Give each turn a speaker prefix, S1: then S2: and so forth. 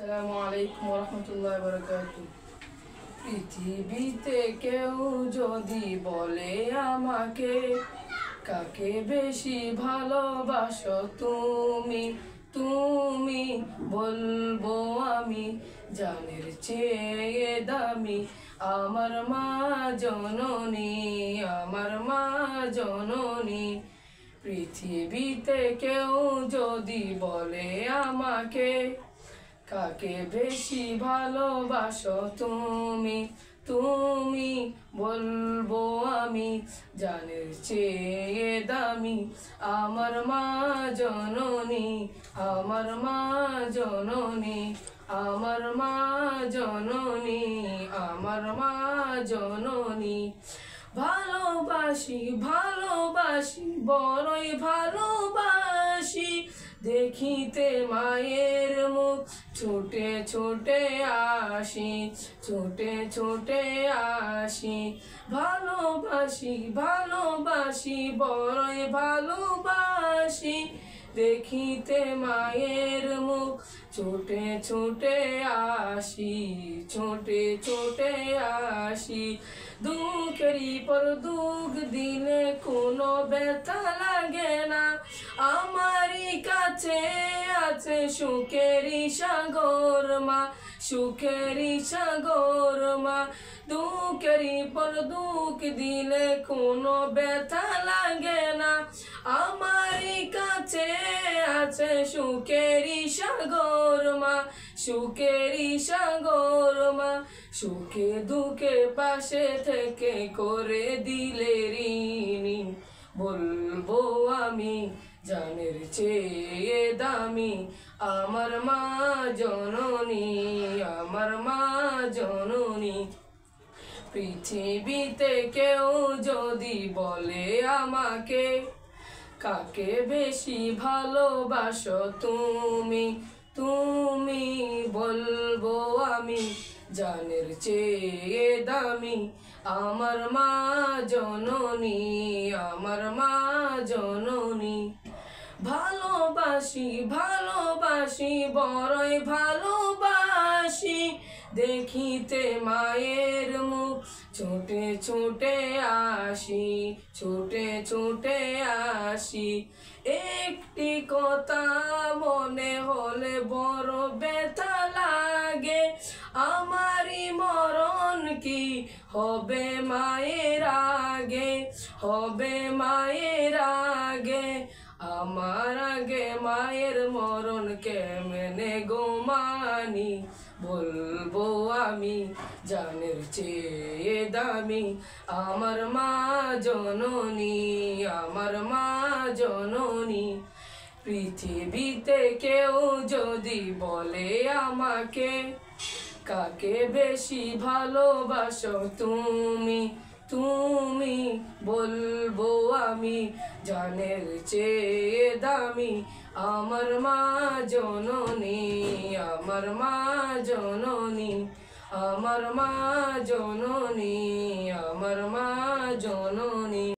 S1: আসসালামু আলাইকুম ওয়া বারাকাতুহু। পৃথিবীতে কেউ যদি বলে আমাকে, কাকে বেশি ভালোবাসো তুমি, তুমি বলবো আমি জানের চেয়ে দামি আমার মা জননী, আমার মা জননী। পৃথিবীতে কেউ যদি বলে আমাকে, কাকে বেশি ভালোবাসো তুমি, তুমি বলবো আমি জানের চেয়ে দামি আমার মা জননী, আমার মা জননী, আমার মা জননী, আমার মা জননী। ভালোবাসি ভালোবাসি বড়ই ভালোবাসি, দেখিতে মায়ের মুখ ছোটে ছোটে আসি, ছোটে ছোটে আসি। ভালোবাসি ভালোবাসি বড়ই ভালোবাসি, দেখিতে মায়ের মুখ ছোটে ছোটে আসি, ছোটে ছোটে আসি। দুঃখেরই পর দুঃখ দিলে কোনো ব্যথা লাগে না, আমারই কাছে আছে সুখেরই সাগর মা, সুখেরই সাগর মা। দুঃখেরই পর দুঃখ দিলে কোনো ব্যথা লাগে না, আমারই কাছে আছে সুখেরই সাগর মা, সুখেরই সাগর মা। সুখে দুঃখে পাশে থেকে করে দিলে ঋণী, বলবো আমি জানের চেয়ে দামি আমার মা জননী, আমার মা জননী। পৃথিবীতে কেউ যদি বলে আমাকে, কাকে বেশি ভালোবাসো তুমি, তুমি বলবো আমি জানের চেয়ে দামি আমার মা জননী, আমার মা জননী। ভালোবাসি ভালোবাসি বড়ই ভালোবাসি, দেখিতে মায়ের মুখ ছোটে ছোটে আসি, ছোটে ছোটে আসি। একটি কথা মনে হলে বড় ব্যথা লাগে, আমারই মরণ কি হবে মায়ের আগে, হবে মায়ের আগে। আমার আগে মায়ের মরণ কেমনে গো মানি, বলবো আমি জানের চেয়ে দামি আমার মা জননী, আমার মা জননী। পৃথিবীতে কেউ যদি বলে আমাকে, কাকে বেশি ভালোবাসো তুমি, তুমি বলবো আমি জানের চেয়ে দামি আমার মা জননী, আমার মা জননী, আমার মা জননী, আমার মা জননী।